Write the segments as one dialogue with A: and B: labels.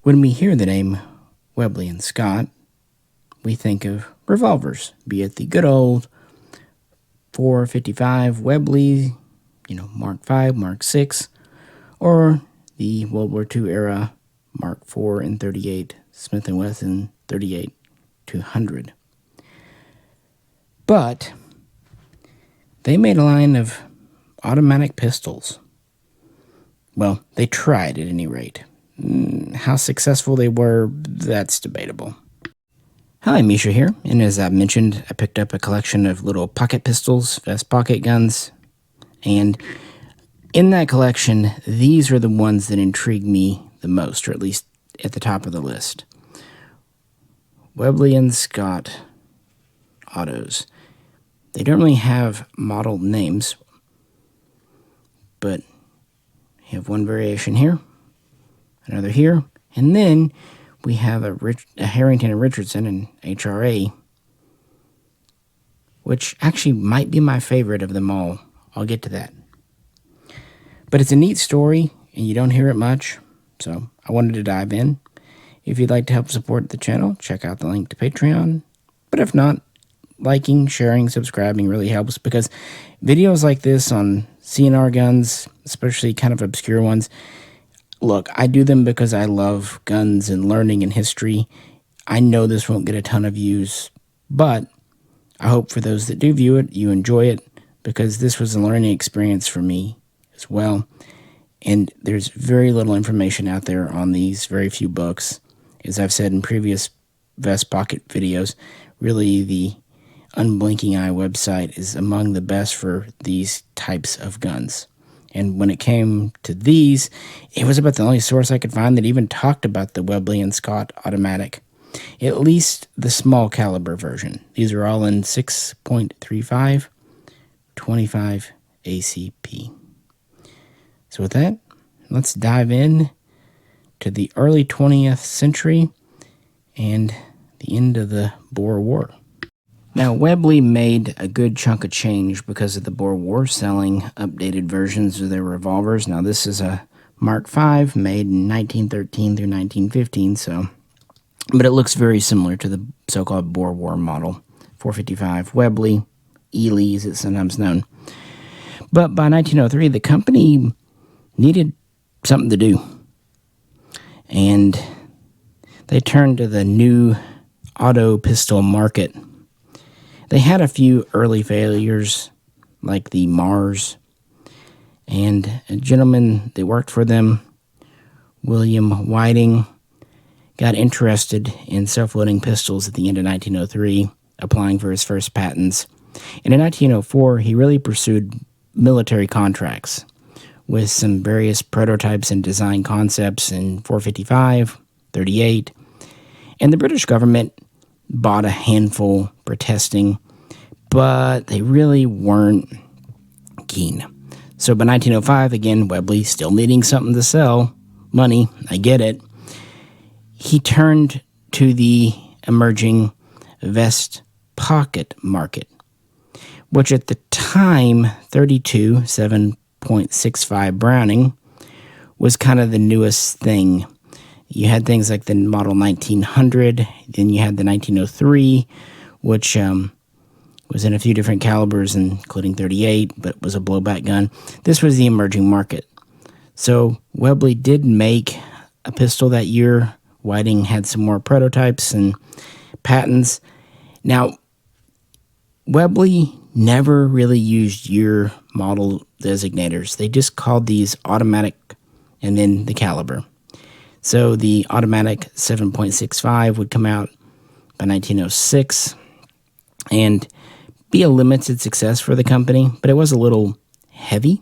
A: When we hear the name Webley and Scott, we think of revolvers, be it the good old 455 Webley, Mark V, Mark VI, or the World War II era Mark IV and 38 Smith & Wesson 38-200. But they made a line of automatic pistols. Well, they tried at any rate. How successful they were, that's debatable. Hi, Misha here, and as I mentioned, I picked up a collection of little pocket pistols, vest pocket guns, and in that collection, these are the ones that intrigue me the most, or at least at the top of the list. Webley and Scott autos. They don't really have model names, but you have one variation here, another here, and then we have a Harrington and Richardson and HRA, which actually might be my favorite of them all. I'll get to that. But it's a neat story, and you don't hear it much, so I wanted to dive in. If you'd like to help support the channel, check out the link to Patreon. But if not, liking, sharing, subscribing really helps, because videos like this on CNR guns, especially kind of obscure ones, look, I do them because I love guns and learning and history. I know this won't get a ton of views, but I hope for those that do view it, you enjoy it, because this was a learning experience for me as well. And there's very little information out there on these, very few books. As I've said in previous vest pocket videos, really the Unblinking Eye website is among the best for these types of guns. And when it came to these, it was about the only source I could find that even talked about the Webley and Scott automatic, at least the small caliber version. These are all in 6.35, 25 ACP. So with that, let's dive in to the early 20th century and the end of the Boer War. Now, Webley made a good chunk of change because of the Boer War, selling updated versions of their revolvers. Now, this is a Mark V made in 1913 through 1915, but it looks very similar to the so-called Boer War model, 455 Webley, Ely as it's sometimes known. But by 1903, the company needed something to do, and they turned to the new auto pistol market. They had a few early failures, like the Mars, and a gentleman that worked for them, William Whiting, got interested in self-loading pistols at the end of 1903, applying for his first patents. And in 1904, he really pursued military contracts with some various prototypes and design concepts in 455, 38, and the British government bought a handful for testing, but they really weren't keen. So by 1905, again, Webley still needing something to sell, money, I get it, he turned to the emerging vest pocket market, which at the time, 32 7.65 Browning, was kind of the newest thing. You had things like the model 1900, then you had the 1903, which was in a few different calibers, including 38, but was a blowback gun. This was the emerging market. So Webley did make a pistol that year. Whiting had some more prototypes and patents. Now, Webley never really used year model designators. They just called these automatic and then the caliber. So the automatic 7.65 would come out by 1906 and be a limited success for the company, but it was a little heavy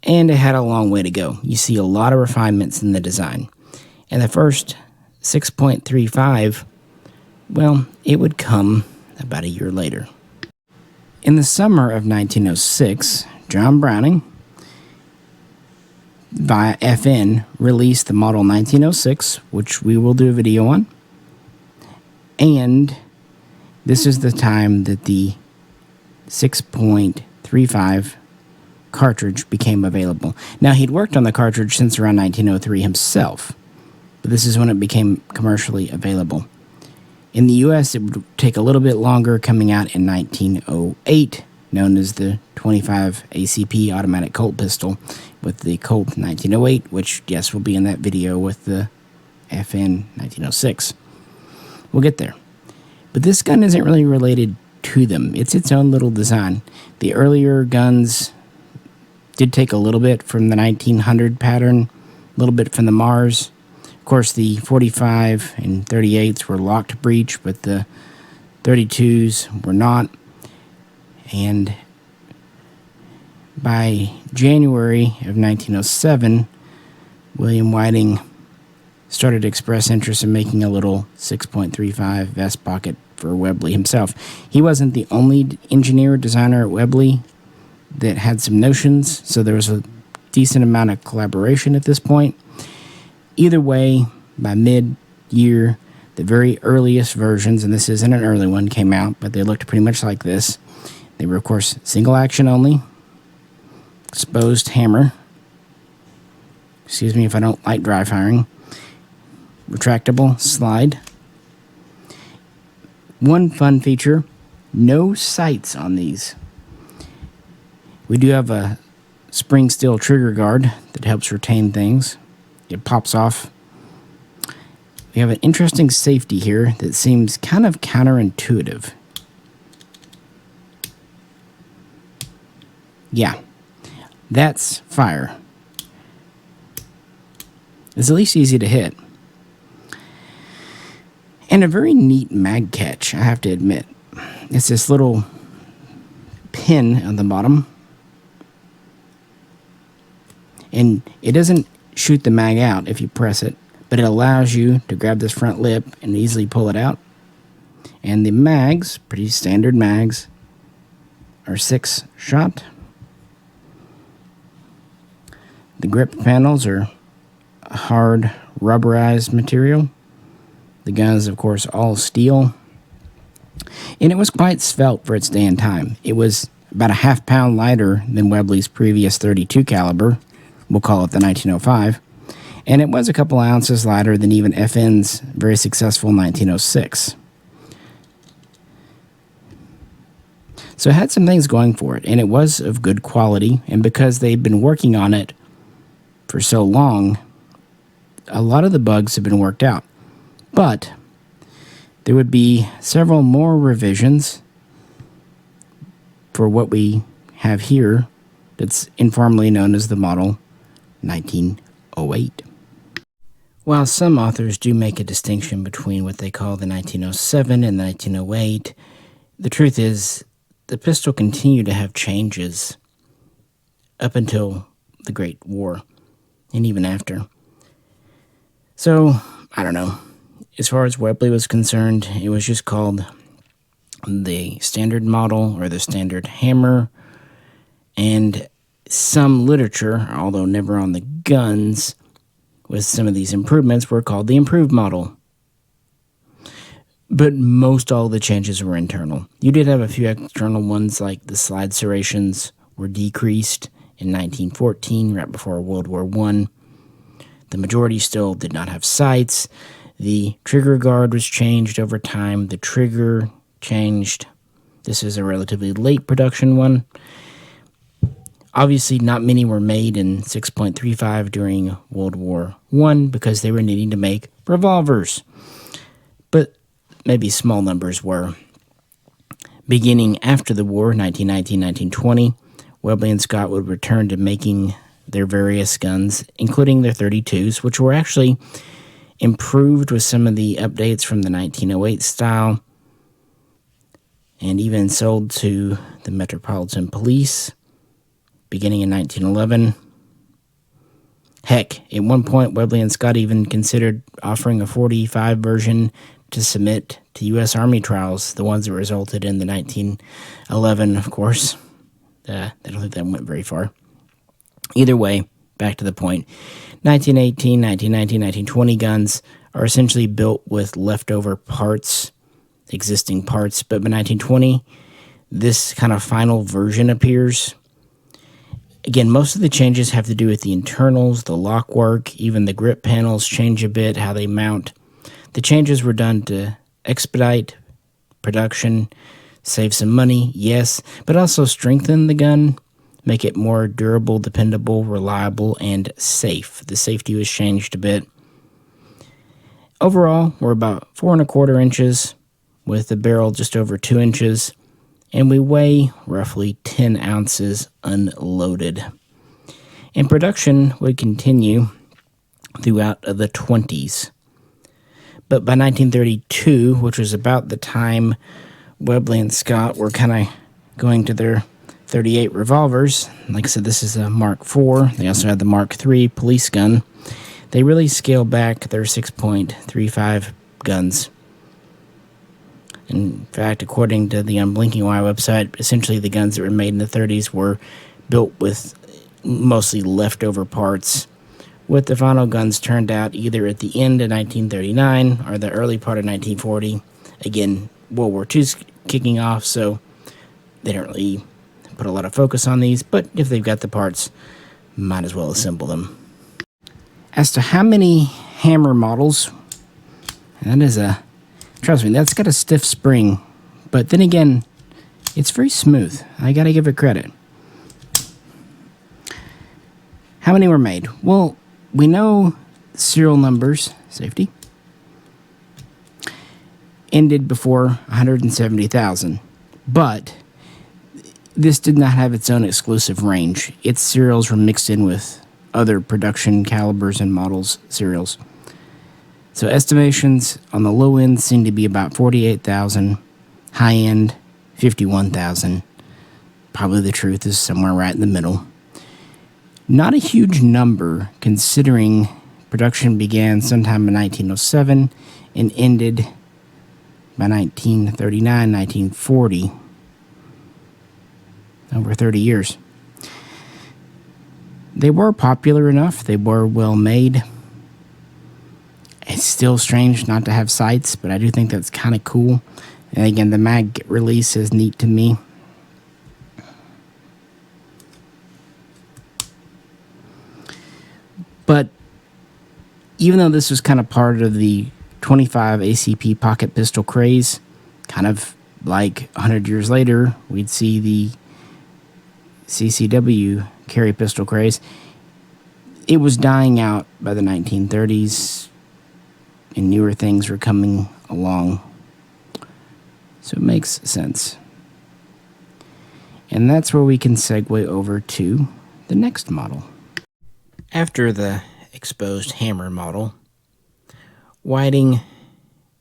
A: and it had a long way to go. You see a lot of refinements in the design. And the first 6.35, well, it would come about a year later. In the summer of 1906, John Browning, via FN, released the model 1906, which we will do a video on. And this is the time that the 6.35 cartridge became available. Now, he'd worked on the cartridge since around 1903 himself, but this is when it became commercially available. In the U.S., it would take a little bit longer, coming out in 1908, known as the 25 ACP automatic Colt pistol, with the Colt 1908, which, yes, will be in that video with the FN 1906. We'll get there. But this gun isn't really related to them. It's its own little design. The earlier guns did take a little bit from the 1900 pattern, a little bit from the Mars. Of course, the 45 and 38s were locked breech, but the 32s were not. And by January of 1907, William Whiting started to express interest in making a little 6.35 vest pocket for Webley himself. He wasn't the only engineer or designer at Webley that had some notions, so there was a decent amount of collaboration at this point. Either way, by mid-year, the very earliest versions, and this isn't an early one, came out, but they looked pretty much like this. They were, of course, single action only, exposed hammer. Excuse me if I don't like dry firing. Retractable slide. One fun feature, no sights on these. We do have a spring steel trigger guard that helps retain things. It pops off. We have an interesting safety here that seems kind of counterintuitive. Yeah, that's fire. It's at least easy to hit. And a very neat mag catch, I have to admit. It's this little pin on the bottom. And it doesn't shoot the mag out if you press it, but it allows you to grab this front lip and easily pull it out. And the mags, pretty standard mags, are 6-shot. The grip panels are hard rubberized material. The gun is, of course, all steel. And it was quite svelte for its day and time. It was about a half-pound lighter than Webley's previous .32 caliber. We'll call it the 1905. And it was a couple ounces lighter than even FN's very successful 1906. So it had some things going for it, and it was of good quality. And because they'd been working on it for so long, a lot of the bugs have been worked out. But there would be several more revisions for what we have here that's informally known as the model 1908. While some authors do make a distinction between what they call the 1907 and the 1908, the truth is the pistol continued to have changes up until the Great War and even after. So, I don't know. As far as Webley was concerned, it was just called the standard model or the standard hammer, and some literature, although never on the guns, with some of these improvements were called the improved model. But most all the changes were internal. You did have a few external ones, like the slide serrations were decreased in 1914, right before World War I. The majority still did not have sights. The trigger guard was changed over time. The trigger changed. This is a relatively late production one. Obviously, not many were made in 6.35 during World War I because they were needing to make revolvers. But maybe small numbers were. Beginning after the war, 1919-1920, Webley and Scott would return to making their various guns, including their .32s, which were actually improved with some of the updates from the 1908 style, and even sold to the Metropolitan Police beginning in 1911. Heck, at one point, Webley and Scott even considered offering a .45 version to submit to U.S. Army trials, the ones that resulted in the 1911, of course. I don't think that went very far. Either way, back to the point. 1918, 1919, 1920 guns are essentially built with leftover parts, existing parts, but by 1920, this kind of final version appears. Again, most of the changes have to do with the internals, the lock work, even the grip panels change a bit, how they mount. The changes were done to expedite production, save some money, yes, but also strengthen the gun, make it more durable, dependable, reliable, and safe. The safety was changed a bit. Overall, we're about 4¼ inches with the barrel just over 2 inches, and we weigh roughly 10 ounces unloaded. And production would continue throughout the 20s. But by 1932, which was about the time Webley and Scott were kind of going to their .38 revolvers, like I said, this is a Mark IV. They also had the Mark III police gun. They really scaled back their 6.35 guns. In fact, according to the Unblinking Eye website, essentially the guns that were made in the 30s were built with mostly leftover parts, with the final guns turned out either at the end of 1939 or the early part of 1940. Again, World War II's kicking off, so they don't really put a lot of focus on these, but if they've got the parts, might as well assemble them. As to how many hammer models, trust me, that's got a stiff spring, but then again, it's very smooth. I gotta give it credit. How many were made? Well, we know serial numbers, safety, ended before 170,000, but this did not have its own exclusive range. Its serials were mixed in with other production calibers and models serials. So estimations on the low end seem to be about 48,000, high end 51,000. Probably the truth is somewhere right in the middle. Not a huge number considering production began sometime in 1907 and ended by 1939, 1940. Over 30 years. They were popular enough. They were well made. It's still strange not to have sights, but I do think that's kind of cool. And again, the mag release is neat to me. But even though this was kind of part of the 25 ACP pocket pistol craze, kind of like 100 years later, we'd see the CCW carry pistol craze. It was dying out by the 1930s, and newer things were coming along. So it makes sense. And that's where we can segue over to the next model. After the exposed hammer model, Whiting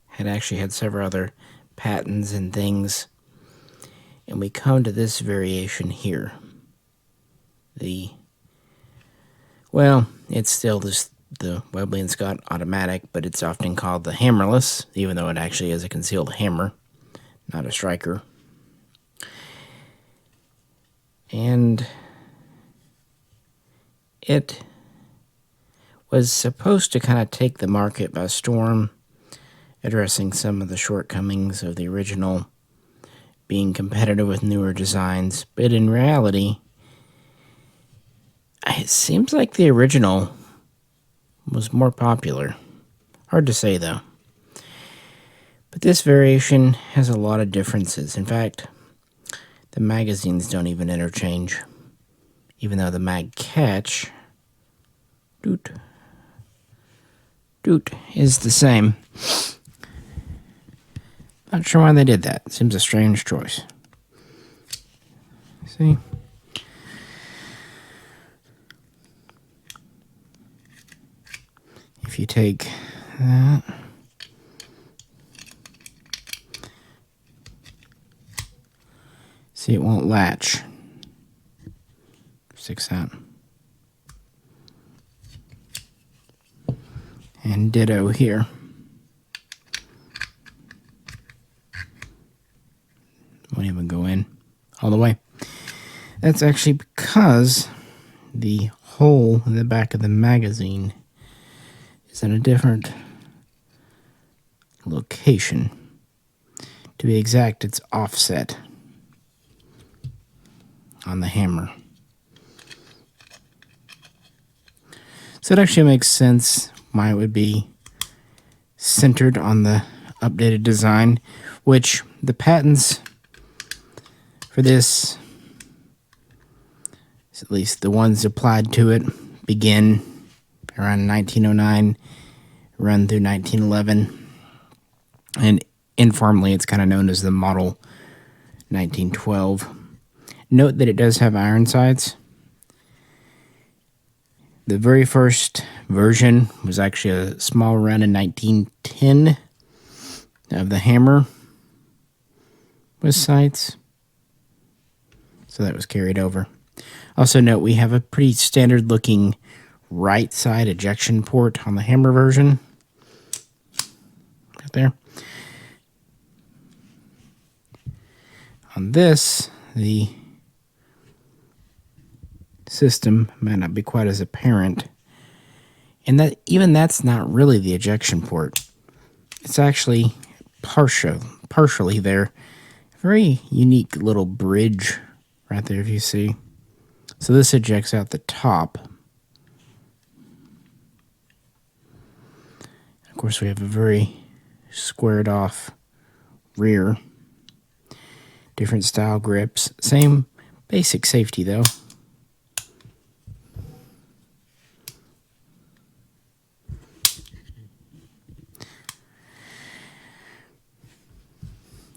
A: had actually had several other patents and things, and we come to this variation here. It's still just the Webley and Scott automatic, but it's often called the Hammerless, even though it actually is a concealed hammer, not a striker. And it was supposed to kind of take the market by storm, addressing some of the shortcomings of the original, being competitive with newer designs, but in reality, it seems like the original was more popular. Hard to say, though. But this variation has a lot of differences. In fact, the magazines don't even interchange, even though the mag catch is the same. Not sure why they did that. Seems a strange choice. See? If you take that, see, it won't latch. Sticks out. And ditto here. Won't even go in all the way. That's actually because the hole in the back of the magazine is in a different location. To be exact, it's offset on the hammer. So it actually makes sense why it would be centered on the updated design, which the patents for this, at least the ones applied to it, begin around 1909, run through 1911, and informally it's kind of known as the Model 1912. Note that it does have iron sights. The very first version was actually a small run in 1910 of the Hammer with sights, so that was carried over. Also note we have a pretty standard looking right side ejection port on the Hammer version. Right there. On this, the system might not be quite as apparent, and that even that's not really the ejection port. It's actually partially there. Very unique little bridge right there, if you see. So this ejects out the top. Of course, we have a very squared off rear. Different style grips. Same basic safety though.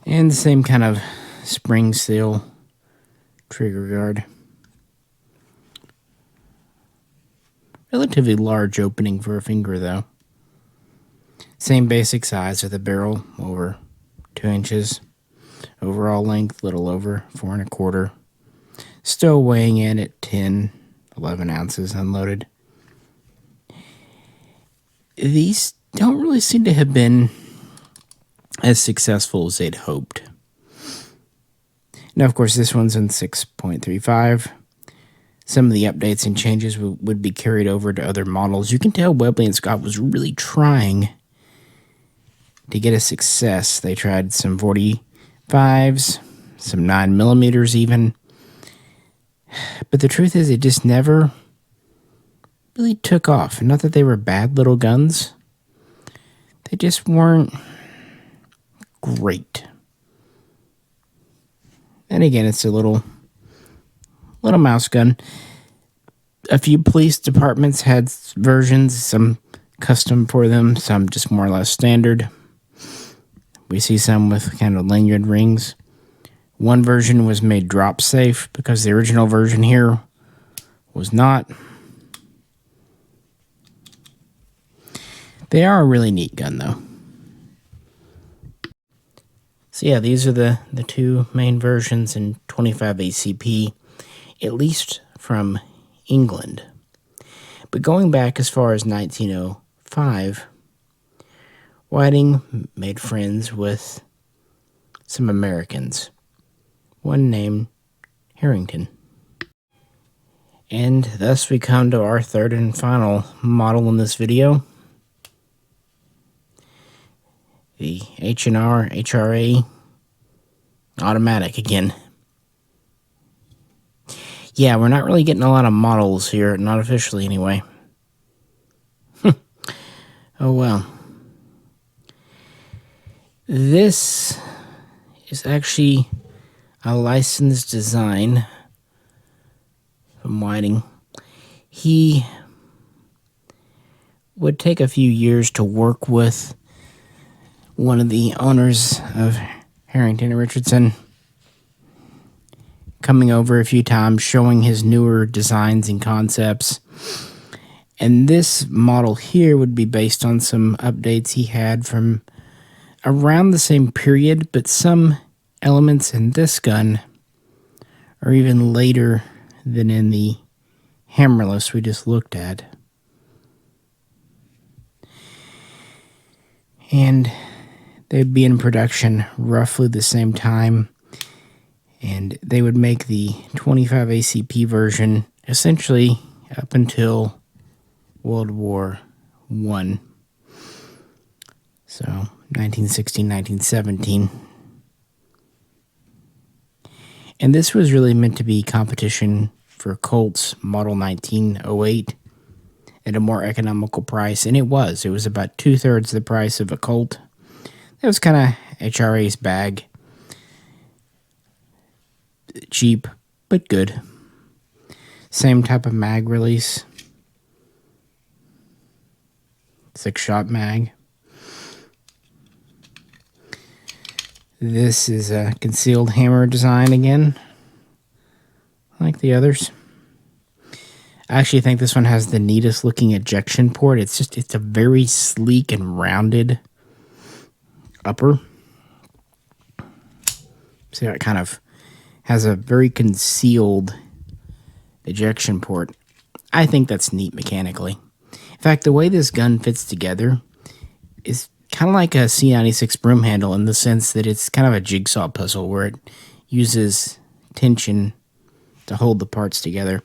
A: And the same kind of spring steel trigger guard. Relatively large opening for a finger though. Same basic size of the barrel, over 2 inches. Overall length, little over 4 1/4. Still weighing in at 10, 11 ounces unloaded. These don't really seem to have been as successful as they'd hoped. Now, of course, this one's in 6.35. Some of the updates and changes would be carried over to other models. You can tell Webley and Scott was really trying to get a success. They tried some 45s, some 9mm even. But the truth is, it just never really took off. Not that they were bad little guns. They just weren't great. And again, it's a little mouse gun. A few police departments had versions, some custom for them, some just more or less standard. We see some with kind of lanyard rings. One version was made drop safe because the original version here was not. They are a really neat gun though. So yeah, these are the two main versions in 25 ACP, at least from England. But going back as far as 1905, Whiting made friends with some Americans, one named Harrington. And thus we come to our third and final model in this video. The H&R HRA automatic again. Yeah, we're not really getting a lot of models here, not officially anyway. Oh well. This is actually a licensed design from Whiting. He would take a few years to work with one of the owners of Harrington and Richardson, coming over a few times, showing his newer designs and concepts. And this model here would be based on some updates he had from around the same period, but some elements in this gun are even later than in the Hammerless we just looked at. And they'd be in production roughly the same time, and they would make the 25 ACP version essentially up until World War I. So 1916, 1917. And this was really meant to be competition for Colt's Model 1908. at a more economical price, and it was. It was about 2/3 the price of a Colt. That was kind of HRA's bag. Cheap, but good. Same type of mag release. 6-shot mag. This is a concealed hammer design again, like the others. I actually think this one has the neatest looking ejection port. It's a very sleek and rounded upper. See how it kind of has a very concealed ejection port. I think that's neat mechanically. In fact, the way this gun fits together is kind of like a C96 broom handle in the sense that it's kind of a jigsaw puzzle where it uses tension to hold the parts together.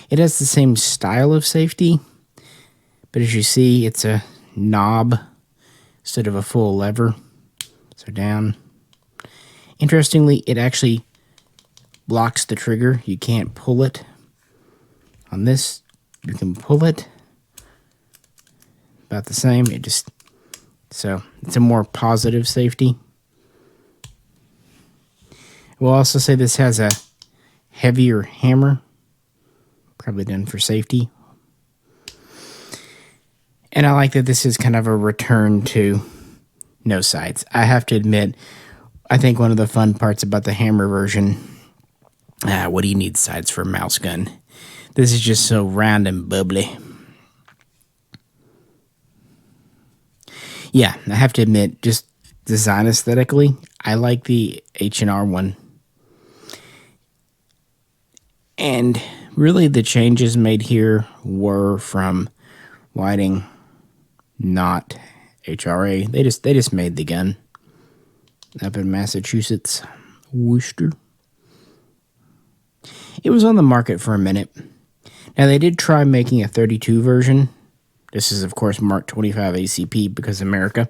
A: It has the same style of safety, but as you see, it's a knob instead of a full lever. So down. Interestingly, it actually blocks the trigger. You can't pull it. On this, you can pull it. About the same. So it's a more positive safety. We'll also say this has a heavier hammer. Probably done for safety. And I like that this is kind of a return to no sights. I have to admit, I think one of the fun parts about the hammer version, what do you need sights for a mouse gun? This is just so round and bubbly. Yeah, I have to admit, just design aesthetically, I like the H&R one. And really the changes made here were from Whiting, not HRA. They just made the gun up in Massachusetts, Worcester. It was on the market for a minute. Now they did try making a 32 version. This is of course Mark 25 ACP because America.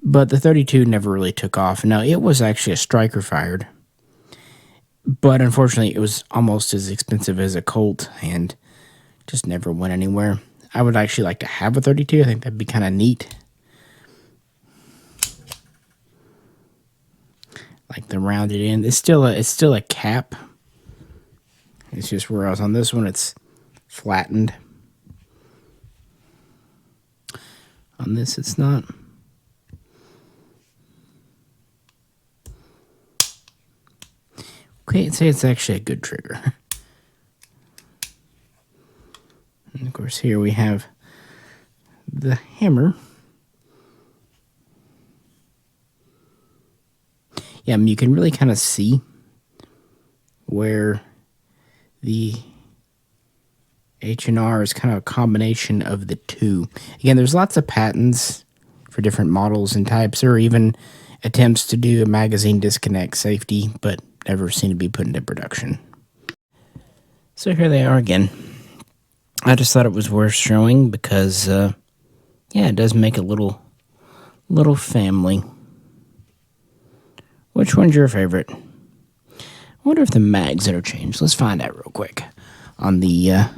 A: But the 32 never really took off. Now it was actually a striker fired. But unfortunately it was almost as expensive as a Colt and just never went anywhere. I would actually like to have a 32. I think that'd be kind of neat. Like the rounded end. It's still a cap. It's just whereas on this one it's flattened. On this it's not. Can't say it's actually a good trigger. And of course here we have the hammer. Yeah, I mean, you can really kind of see where the H&R is kind of a combination of the two. Again, there's lots of patents for different models and types, or even attempts to do a magazine disconnect safety, but never seem to be put into production. So here they are again. I just thought it was worth showing because, yeah, it does make a little family. Which one's your favorite? I wonder if the mags interchange. Let's find out real quick on the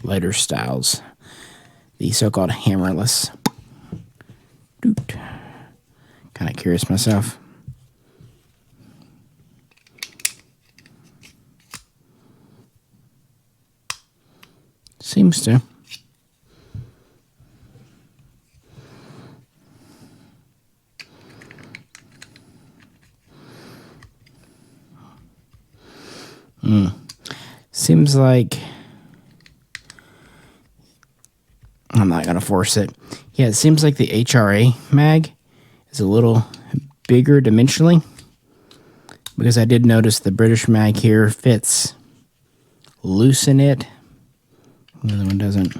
A: later styles. The so-called Hammerless. Kind of curious myself. Seems to. Seems like I'm not going to force it. Yeah, it seems like the HRA mag is a little bigger dimensionally, because I did notice the British mag here fits loose in it. The other one doesn't.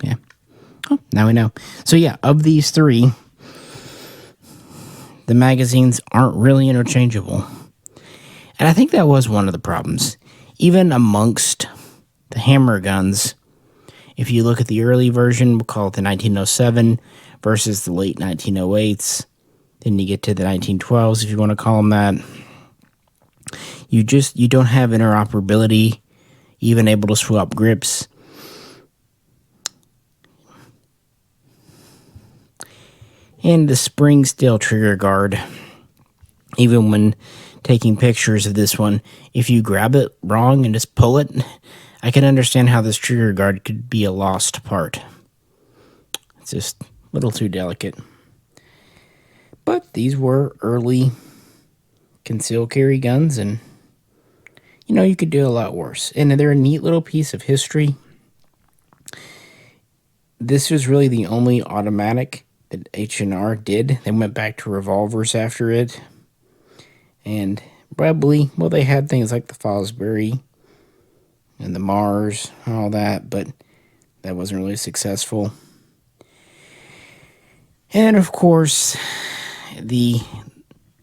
A: Yeah. Oh, now we know. So yeah, of these three, the magazines aren't really interchangeable. And I think that was one of the problems. Even amongst the hammer guns, if you look at the early version, we'll call it the 1907 versus the late 1908s, then you get to the 1912s, if you want to call them that. You don't have interoperability, even able to swap grips. And the spring steel trigger guard, even when taking pictures of this one, if you grab it wrong and just pull it, I can understand how this trigger guard could be a lost part. It's just a little too delicate. But these were early concealed carry guns, and you know, you could do a lot worse. And they're a neat little piece of history. This was really the only automatic that H&R did. They went back to revolvers after it. And Webley, well, they had things like the Fosbury and the Mars and all that, but that wasn't really successful. And of course, the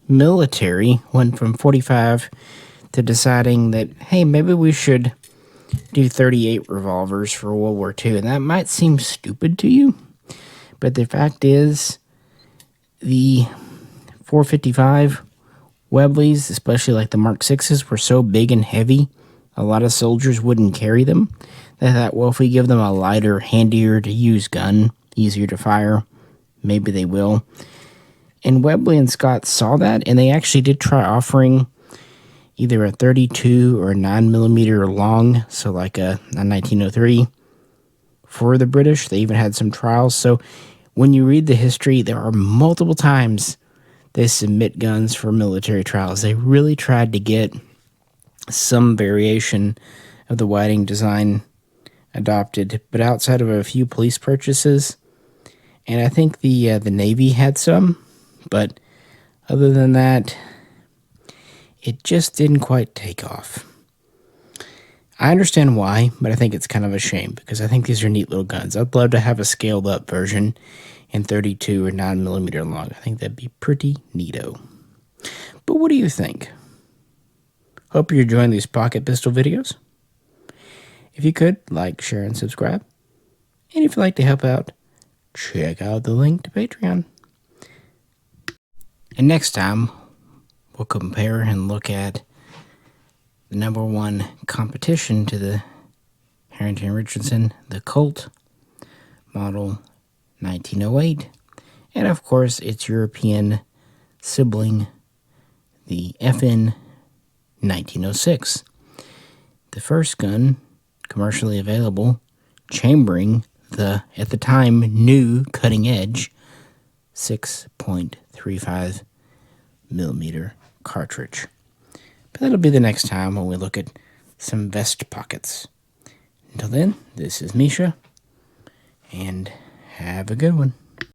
A: military went from 45 to deciding that, hey, maybe we should do 38 revolvers for World War II. And that might seem stupid to you, but the fact is the 455 Webleys, especially like the Mark 6s, were so big and heavy, a lot of soldiers wouldn't carry them. They thought, well, if we give them a lighter, handier to use gun, easier to fire, maybe they will. And Webley and Scott saw that, and they actually did try offering either a 32 or a 9mm long, so like a 1903 for the British. They even had some trials. So when you read the history, there are multiple times they submit guns for military trials. They really tried to get some variation of the Whiting design adopted, but outside of a few police purchases, and I think the Navy had some, but other than that, it just didn't quite take off. I understand why, but I think it's kind of a shame because I think these are neat little guns. I'd love to have a scaled up version in 32 or 9mm long. I think that'd be pretty neato. But what do you think? Hope you're enjoying these pocket pistol videos. If you could, like, share, and subscribe. And if you'd like to help out, check out the link to Patreon. And next time, we'll compare and look at the #1 competition to the Harrington Richardson, the Colt model 1908, and of course its European sibling, the FN 1906. The first gun commercially available, chambering the, at the time, new cutting-edge 6.35mm cartridge. But that'll be the next time when we look at some vest pockets. Until then, this is Misha, and have a good one.